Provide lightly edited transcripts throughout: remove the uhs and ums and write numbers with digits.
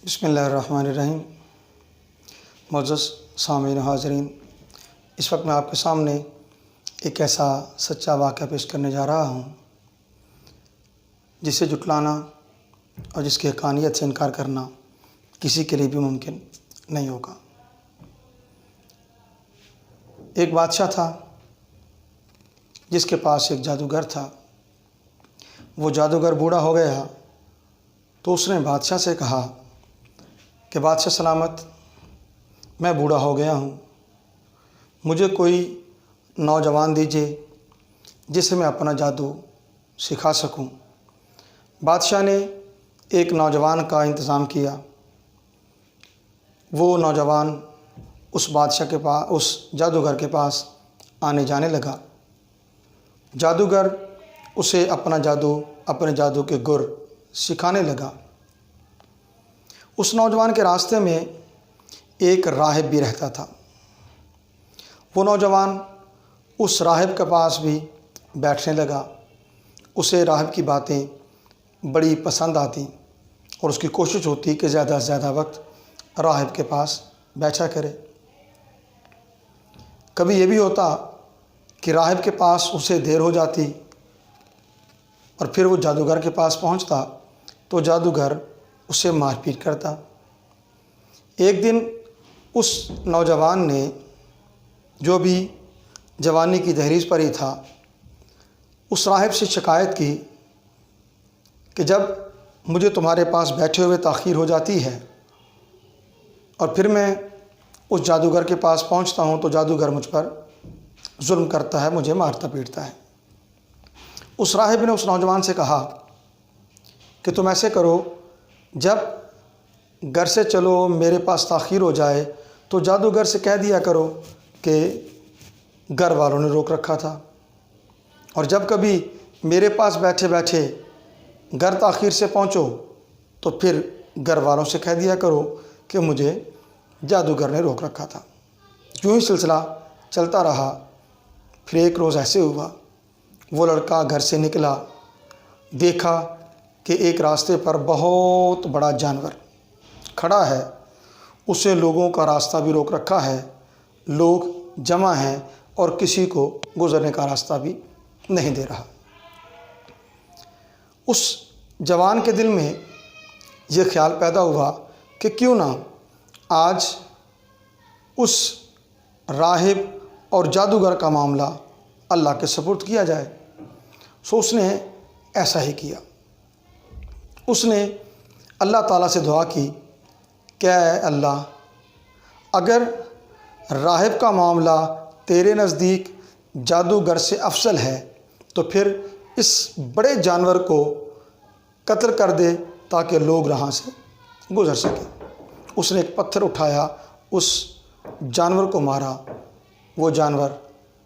بسم اللہ الرحمن الرحیم۔ معزز سامعین حاضرین، اس وقت میں آپ کے سامنے ایک ایسا سچا واقعہ پیش کرنے جا رہا ہوں جسے جھٹلانا اور جس کی حقانیت سے انکار کرنا کسی کے لیے بھی ممکن نہیں ہوگا۔ ایک بادشاہ تھا جس کے پاس ایک جادوگر تھا۔ وہ جادوگر بوڑھا ہو گیا تو اس نے بادشاہ سے کہا کہ بادشاہ سلامت، میں بوڑھا ہو گیا ہوں، مجھے کوئی نوجوان دیجیے جسے میں اپنا جادو سکھا سکوں۔ بادشاہ نے ایک نوجوان کا انتظام کیا۔ وہ نوجوان اس بادشاہ کے پاس، اس جادوگر کے پاس آنے جانے لگا۔ جادوگر اسے اپنے جادو کے گر سکھانے لگا۔ اس نوجوان کے راستے میں ایک راہب بھی رہتا تھا۔ وہ نوجوان اس راہب کے پاس بھی بیٹھنے لگا۔ اسے راہب کی باتیں بڑی پسند آتی اور اس کی کوشش ہوتی کہ زیادہ سے زیادہ وقت راہب کے پاس بیٹھا کرے۔ کبھی یہ بھی ہوتا کہ راہب کے پاس اسے دیر ہو جاتی اور پھر وہ جادوگر کے پاس پہنچتا تو جادوگر اسے مار پیٹ کرتا۔ ایک دن اس نوجوان نے، جو بھی جوانی کی دہلیز پر ہی تھا، اس راہب سے شکایت کی کہ جب مجھے تمہارے پاس بیٹھے ہوئے تاخیر ہو جاتی ہے اور پھر میں اس جادوگر کے پاس پہنچتا ہوں تو جادوگر مجھ پر ظلم کرتا ہے، مجھے مارتا پیٹتا ہے۔ اس راہب نے اس نوجوان سے کہا کہ تم ایسے کرو، جب گھر سے چلو میرے پاس تاخیر ہو جائے تو جادوگر سے کہہ دیا کرو کہ گھر والوں نے روک رکھا تھا، اور جب کبھی میرے پاس بیٹھے بیٹھے گھر تاخیر سے پہنچو تو پھر گھر والوں سے کہہ دیا کرو کہ مجھے جادوگر نے روک رکھا تھا۔ یوں ہی سلسلہ چلتا رہا۔ پھر ایک روز ایسے ہوا، وہ لڑکا گھر سے نکلا، دیکھا کہ ایک راستے پر بہت بڑا جانور کھڑا ہے۔ اسے لوگوں کا راستہ بھی روک رکھا ہے، لوگ جمع ہیں اور کسی کو گزرنے کا راستہ بھی نہیں دے رہا۔ اس جوان کے دل میں یہ خیال پیدا ہوا کہ کیوں نہ آج اس راہب اور جادوگر کا معاملہ اللہ کے سپرد کیا جائے۔ سو اس نے ایسا ہی کیا۔ اس نے اللہ تعالیٰ سے دعا کی کہ اے اللہ، اگر راہب کا معاملہ تیرے نزدیک جادوگر سے افضل ہے تو پھر اس بڑے جانور کو قتل کر دے تاکہ لوگ یہاں سے گزر سکیں۔ اس نے ایک پتھر اٹھایا، اس جانور کو مارا، وہ جانور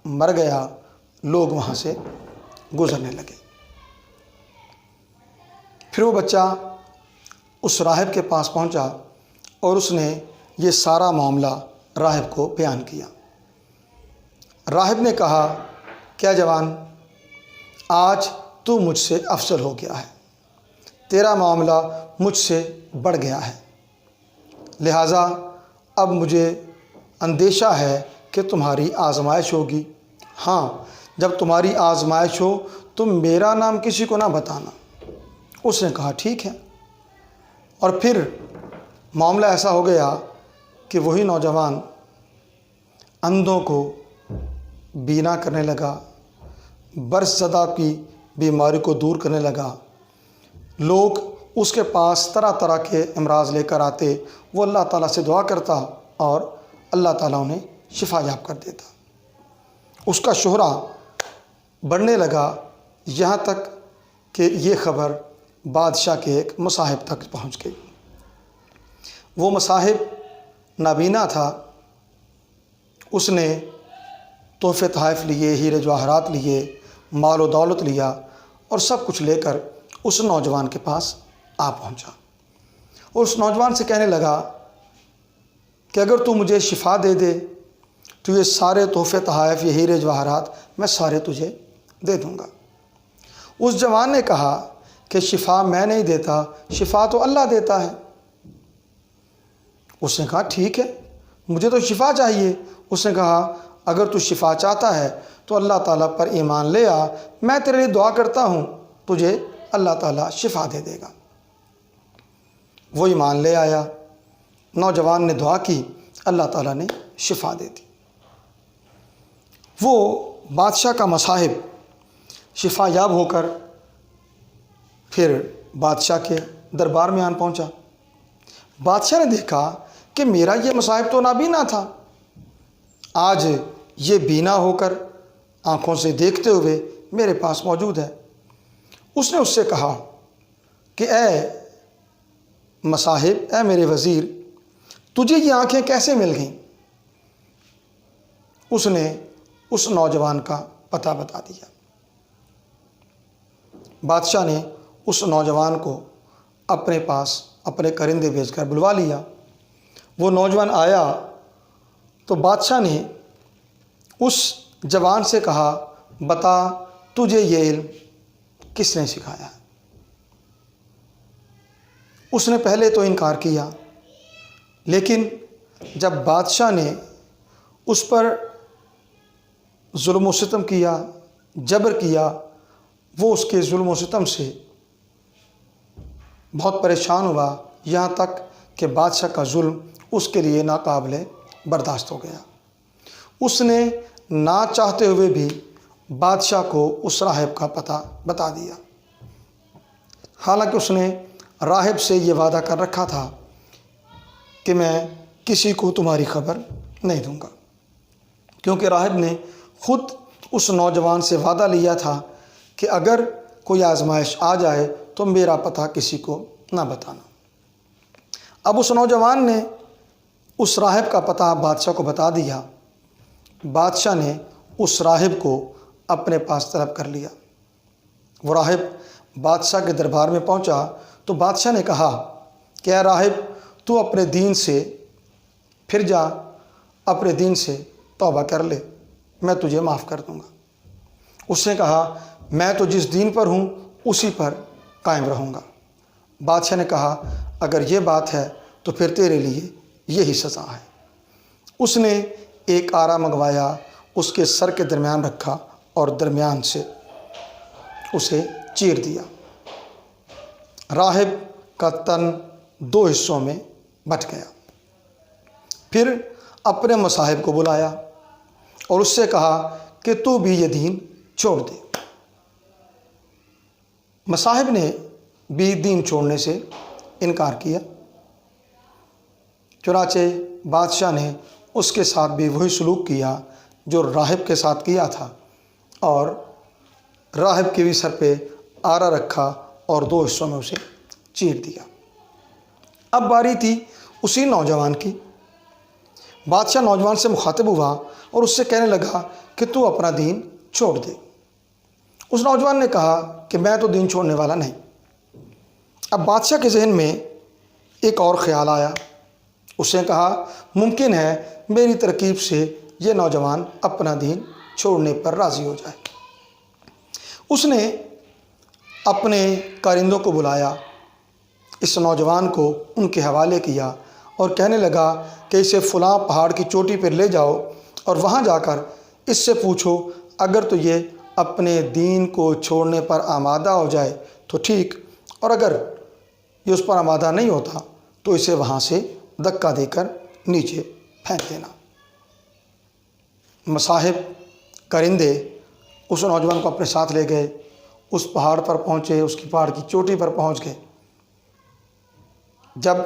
مر گیا، لوگ وہاں سے گزرنے لگے۔ پھر وہ بچہ اس راہب کے پاس پہنچا اور اس نے یہ سارا معاملہ راہب کو بیان کیا۔ راہب نے کہا، کیا جوان، آج تو مجھ سے افضل ہو گیا ہے، تیرا معاملہ مجھ سے بڑھ گیا ہے، لہٰذا اب مجھے اندیشہ ہے کہ تمہاری آزمائش ہوگی۔ ہاں، جب تمہاری آزمائش ہو تم میرا نام کسی کو نہ بتانا۔ اس نے کہا ٹھیک ہے۔ اور پھر معاملہ ایسا ہو گیا کہ وہی نوجوان اندھوں کو بینا کرنے لگا، برس زدہ کی بیماری کو دور کرنے لگا۔ لوگ اس کے پاس طرح طرح کے امراض لے کر آتے، وہ اللہ تعالیٰ سے دعا کرتا اور اللہ تعالیٰ انہیں شفا یاب کر دیتا۔ اس کا شہرہ بڑھنے لگا، یہاں تک کہ یہ خبر بادشاہ کے ایک مصاحب تک پہنچ گئی۔ وہ مصاحب نابینا تھا۔ اس نے تحفے تحائف لیے، ہیرے جواہرات لیے، مال و دولت لیا اور سب کچھ لے کر اس نوجوان کے پاس آ پہنچا اور اس نوجوان سے کہنے لگا کہ اگر تو مجھے شفا دے دے تو یہ سارے تحفے تحائف، یہ ہیرے جواہرات میں سارے تجھے دے دوں گا۔ اس جوان نے کہا کہ شفا میں نہیں دیتا، شفا تو اللہ دیتا ہے۔ اس نے کہا ٹھیک ہے، مجھے تو شفا چاہیے۔ اس نے کہا اگر تو شفا چاہتا ہے تو اللہ تعالیٰ پر ایمان لے آ، میں تیرے لیے دعا کرتا ہوں، تجھے اللہ تعالیٰ شفا دے دے گا۔ وہ ایمان لے آیا، نوجوان نے دعا کی، اللہ تعالیٰ نے شفا دے دی۔ وہ بادشاہ کا مصاحب شفا یاب ہو کر پھر بادشاہ کے دربار میں آن پہنچا۔ بادشاہ نے دیکھا کہ میرا یہ مصاحب تو نابینا تھا، آج یہ بینا ہو کر آنکھوں سے دیکھتے ہوئے میرے پاس موجود ہے۔ اس نے اس سے کہا کہ اے مصاحب، اے میرے وزیر، تجھے یہ آنکھیں کیسے مل گئیں؟ اس نے اس نوجوان کا پتہ بتا دیا۔ بادشاہ نے اس نوجوان کو اپنے پاس اپنے کرندے بھیج کر بلوا لیا۔ وہ نوجوان آیا تو بادشاہ نے اس جوان سے کہا بتا تجھے یہ علم کس نے سکھایا ہے؟ اس نے پہلے تو انکار کیا، لیکن جب بادشاہ نے اس پر ظلم و ستم کیا، جبر کیا، وہ اس کے ظلم و ستم سے بہت پریشان ہوا، یہاں تک کہ بادشاہ کا ظلم اس کے لیے ناقابل برداشت ہو گیا۔ اس نے نہ چاہتے ہوئے بھی بادشاہ کو اس راہب کا پتہ بتا دیا، حالانکہ اس نے راہب سے یہ وعدہ کر رکھا تھا کہ میں کسی کو تمہاری خبر نہیں دوں گا، کیونکہ راہب نے خود اس نوجوان سے وعدہ لیا تھا کہ اگر کوئی آزمائش آ جائے تو میرا پتہ کسی کو نہ بتانا۔ اب اس نوجوان نے اس راہب کا پتہ بادشاہ کو بتا دیا۔ بادشاہ نے اس راہب کو اپنے پاس طلب کر لیا۔ وہ راہب بادشاہ کے دربار میں پہنچا تو بادشاہ نے کہا کہ اے راہب، تو اپنے دین سے پھر جا، اپنے دین سے توبہ کر لے، میں تجھے معاف کر دوں گا۔ اس نے کہا میں تو جس دین پر ہوں اسی پر قائم رہوں گا۔ بادشاہ نے کہا اگر یہ بات ہے تو پھر تیرے لیے یہی سزا ہے۔ اس نے ایک آرا منگوایا، اس کے سر کے درمیان رکھا اور درمیان سے اسے چیر دیا۔ راہب کا تن 2 حصوں میں بٹ گیا۔ پھر اپنے مصاحب کو بلایا اور اس سے کہا کہ تو بھی یہ دین چھوڑ دے۔ مصاحب نے بھی دین چھوڑنے سے انکار کیا۔ چنانچہ بادشاہ نے اس کے ساتھ بھی وہی سلوک کیا جو راہب کے ساتھ کیا تھا، اور راہب کے بھی سر پہ آرا رکھا اور 2 حصوں میں اسے چیر دیا۔ اب باری تھی اسی نوجوان کی۔ بادشاہ نوجوان سے مخاطب ہوا اور اس سے کہنے لگا کہ تو اپنا دین چھوڑ دے۔ اس نوجوان نے کہا کہ میں تو دین چھوڑنے والا نہیں۔ اب بادشاہ کے ذہن میں ایک اور خیال آیا۔ اس نے کہا ممکن ہے میری ترکیب سے یہ نوجوان اپنا دین چھوڑنے پر راضی ہو جائے۔ اس نے اپنے کارندوں کو بلایا، اس نوجوان کو ان کے حوالے کیا اور کہنے لگا کہ اسے فلاں پہاڑ کی چوٹی پر لے جاؤ اور وہاں جا کر اس سے پوچھو، اگر تو یہ اپنے دین کو چھوڑنے پر آمادہ ہو جائے تو ٹھیک، اور اگر یہ اس پر آمادہ نہیں ہوتا تو اسے وہاں سے دھکا دے کر نیچے پھینک دینا۔ مصاحب کرندے اس نوجوان کو اپنے ساتھ لے گئے، اس پہاڑ پر پہنچے، اس کی پہاڑ کی چوٹی پر پہنچ گئے۔ جب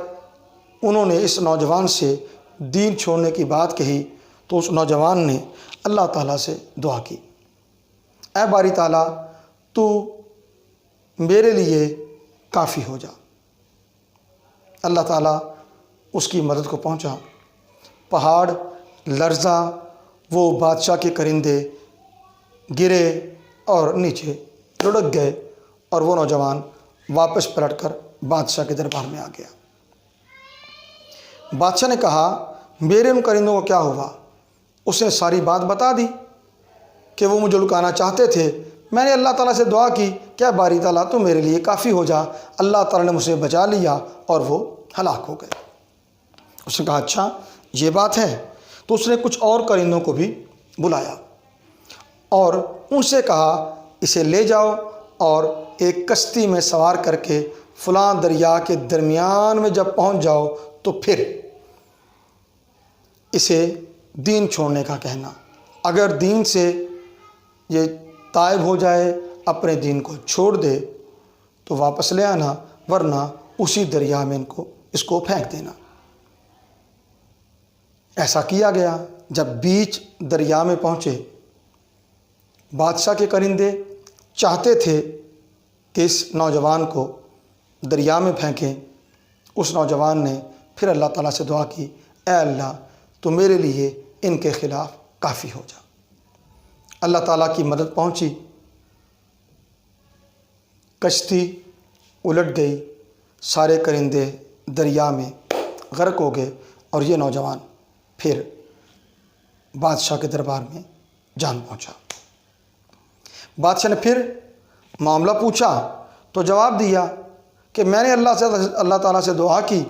انہوں نے اس نوجوان سے دین چھوڑنے کی بات کہی تو اس نوجوان نے اللہ تعالیٰ سے دعا کی، اے باری تعالیٰ تو میرے لیے کافی ہو جا۔ اللہ تعالیٰ اس کی مدد کو پہنچا، پہاڑ لرزا، وہ بادشاہ کے کرندے گرے اور نیچے لڑک گئے، اور وہ نوجوان واپس پلٹ کر بادشاہ کے دربار میں آ گیا۔ بادشاہ نے کہا میرے ان کرندوں کو کیا ہوا؟ اس نے ساری بات بتا دی کہ وہ مجھے لکانا چاہتے تھے، میں نے اللہ تعالیٰ سے دعا کی کہ اے باری تعالیٰ تو میرے لیے کافی ہو جا۔ اللہ تعالیٰ نے مجھے بچا لیا اور وہ ہلاک ہو گئے۔ اس نے کہا اچھا یہ بات ہے۔ تو اس نے کچھ اور کرندوں کو بھی بلایا اور ان سے کہا اسے لے جاؤ اور ایک کشتی میں سوار کر کے فلاں دریا کے درمیان میں جب پہنچ جاؤ تو پھر اسے دین چھوڑنے کا کہنا، اگر دین سے یہ تائب ہو جائے، اپنے دین کو چھوڑ دے تو واپس لے آنا، ورنہ اسی دریا میں اس کو پھینک دینا۔ ایسا کیا گیا۔ جب بیچ دریا میں پہنچے، بادشاہ کے کرندے چاہتے تھے کہ اس نوجوان کو دریا میں پھینکیں۔ اس نوجوان نے پھر اللہ تعالیٰ سے دعا کی، اے اللہ تو میرے لیے ان کے خلاف کافی ہو جا۔ اللہ تعالیٰ کی مدد پہنچی، کشتی الٹ گئی، سارے کرندے دریا میں غرق ہو گئے اور یہ نوجوان پھر بادشاہ کے دربار میں جان پہنچا۔ بادشاہ نے پھر معاملہ پوچھا تو جواب دیا کہ میں نے اللہ تعالیٰ سے دعا کی،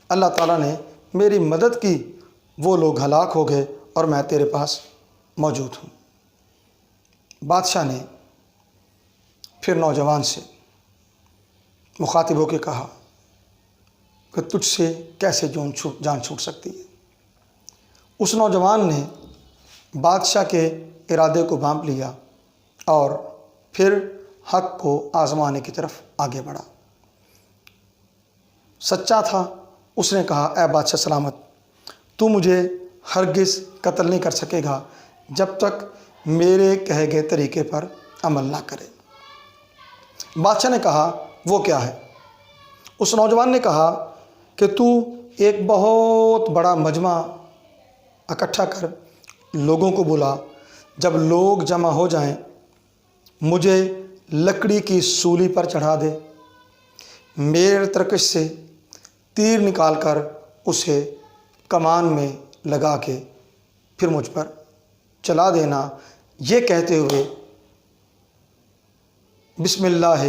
اللہ تعالیٰ نے میری مدد کی، وہ لوگ ہلاک ہو گئے اور میں تیرے پاس موجود ہوں۔ بادشاہ نے پھر نوجوان سے مخاطب ہو کے کہا کہ تجھ سے کیسے جان چھوٹ سکتی ہے۔ اس نوجوان نے بادشاہ کے ارادے کو بھانپ لیا اور پھر حق کو آزمانے کی طرف آگے بڑھا۔ سچا تھا۔ اس نے کہا اے بادشاہ سلامت، تو مجھے ہرگز قتل نہیں کر سکے گا جب تک میرے کہے گئے طریقے پر عمل نہ کرے۔ بادشاہ نے کہا وہ کیا ہے؟ اس نوجوان نے کہا کہ تو ایک بہت بڑا مجمع اکٹھا کر، لوگوں کو بلا، جب لوگ جمع ہو جائیں مجھے لکڑی کی سولی پر چڑھا دے، میرے ترکش سے تیر نکال کر اسے کمان میں لگا کے پھر مجھ پر چلا دینا، یہ کہتے ہوئے بسم اللہ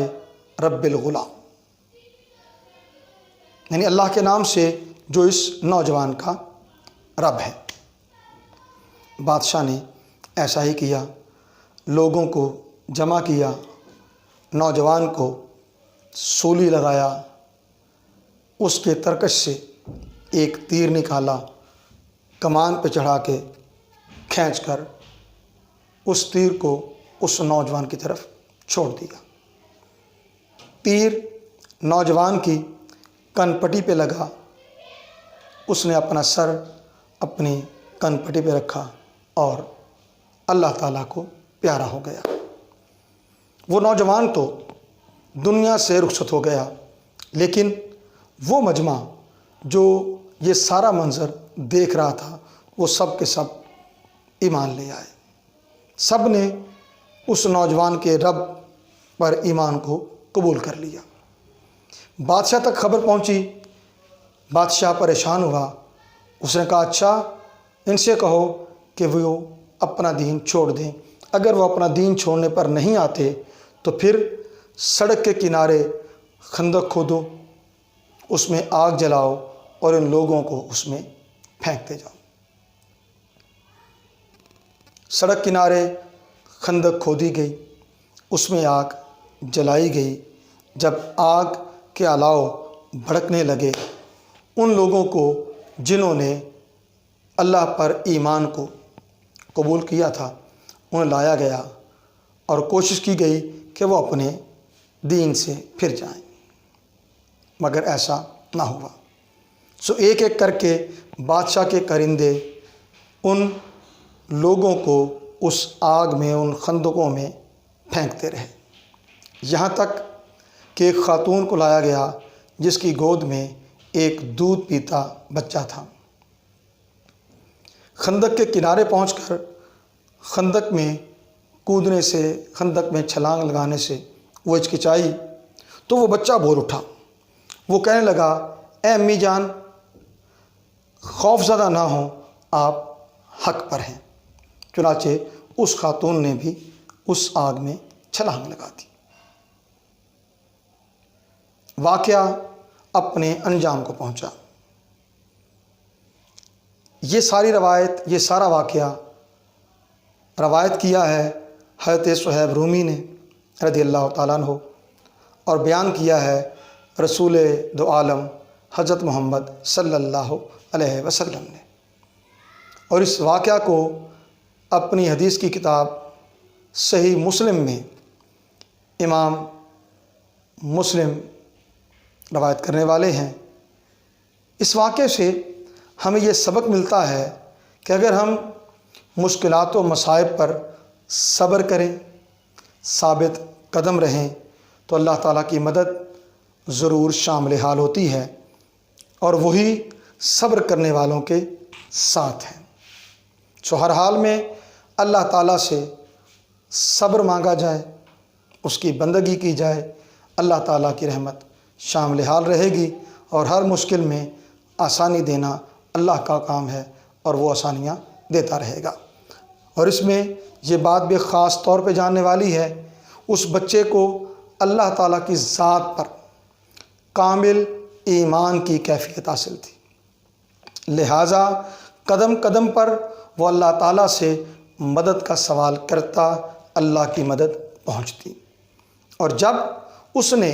رب الغلام، یعنی اللہ کے نام سے جو اس نوجوان کا رب ہے۔ بادشاہ نے ایسا ہی کیا، لوگوں کو جمع کیا، نوجوان کو سولی لگایا، اس کے ترکش سے ایک تیر نکالا، کمان پہ چڑھا کے کھینچ کر اس تیر کو اس نوجوان کی طرف چھوڑ دیا۔ تیر نوجوان کی کن پٹی پہ لگا، اس نے اپنا سر اپنی کن پٹی پہ رکھا اور اللہ تعالیٰ کو پیارا ہو گیا۔ وہ نوجوان تو دنیا سے رخصت ہو گیا، لیکن وہ مجمع جو یہ سارا منظر دیکھ رہا تھا وہ سب کے سب ایمان لے آئے، سب نے اس نوجوان کے رب پر ایمان کو قبول کر لیا۔ بادشاہ تک خبر پہنچی، بادشاہ پریشان ہوا، اس نے کہا اچھا ان سے کہو کہ وہ اپنا دین چھوڑ دیں، اگر وہ اپنا دین چھوڑنے پر نہیں آتے تو پھر سڑک کے کنارے خندق کھودو، اس میں آگ جلاؤ اور ان لوگوں کو اس میں پھینکتے جاؤ۔ سڑک کنارے خندق کھودی گئی، اس میں آگ جلائی گئی۔ جب آگ کے الاؤ بھڑکنے لگے، ان لوگوں کو جنہوں نے اللہ پر ایمان کو قبول کیا تھا انہیں لایا گیا اور کوشش کی گئی کہ وہ اپنے دین سے پھر جائیں، مگر ایسا نہ ہوا۔ سو ایک ایک کر کے بادشاہ کے کرندے ان لوگوں کو اس آگ میں، ان خندقوں میں پھینکتے رہے، یہاں تک کہ ایک خاتون کو لایا گیا جس کی گود میں ایک دودھ پیتا بچہ تھا۔ خندق کے کنارے پہنچ کر خندق میں کودنے سے، خندق میں چھلانگ لگانے سے وہ ہچکچائی تو وہ بچہ بول اٹھا، وہ کہنے لگا اے امی جان خوف زدہ نہ ہوں، آپ حق پر ہیں۔ چنانچہ اس خاتون نے بھی اس آگ میں چھلانگ لگا دی۔ واقعہ اپنے انجام کو پہنچا۔ یہ ساری روایت، یہ سارا واقعہ روایت کیا ہے حضرت صہیب رومی نے رضی اللہ تعالیٰ عنہ، اور بیان کیا ہے رسول دو عالم حضرت محمد صلی اللہ علیہ وسلم نے۔ اور اس واقعہ کو اپنی حدیث کی کتاب صحیح مسلم میں امام مسلم روایت کرنے والے ہیں۔ اس واقعے سے ہمیں یہ سبق ملتا ہے کہ اگر ہم مشکلات و مصائب پر صبر کریں، ثابت قدم رہیں، تو اللہ تعالیٰ کی مدد ضرور شامل حال ہوتی ہے، اور وہی صبر کرنے والوں کے ساتھ ہیں۔ سو ہر حال میں اللہ تعالیٰ سے صبر مانگا جائے، اس کی بندگی کی جائے، اللہ تعالیٰ کی رحمت شامل حال رہے گی، اور ہر مشکل میں آسانی دینا اللہ کا کام ہے، اور وہ آسانیاں دیتا رہے گا۔ اور اس میں یہ بات بھی خاص طور پہ جاننے والی ہے، اس بچے کو اللہ تعالیٰ کی ذات پر کامل ایمان کی کیفیت حاصل تھی، لہٰذا قدم قدم پر وہ اللہ تعالیٰ سے مدد کا سوال کرتا، اللہ کی مدد پہنچتی۔ اور جب اس نے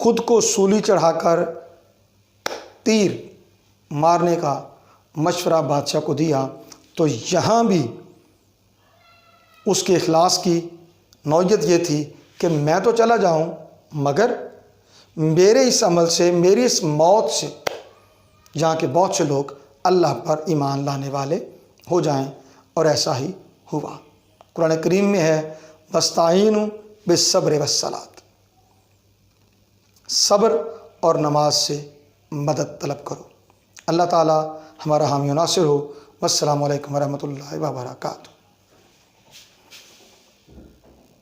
خود کو سولی چڑھا کر تیر مارنے کا مشورہ بادشاہ کو دیا، تو یہاں بھی اس کے اخلاص کی نوعیت یہ تھی کہ میں تو چلا جاؤں، مگر میرے اس عمل سے، میری اس موت سے جہاں کے بہت سے لوگ اللہ پر ایمان لانے والے ہو جائیں، اور ایسا ہی ہوا۔ قرآن کریم میں ہے وَاسْتَعِینُوا بِالصَّبْرِ وَالصَّلَاةِ، صبر اور نماز سے مدد طلب کرو۔ اللہ تعالیٰ ہمارا حامی و ناصر ہو۔ والسلام علیکم ورحمۃ اللہ وبرکاتہ۔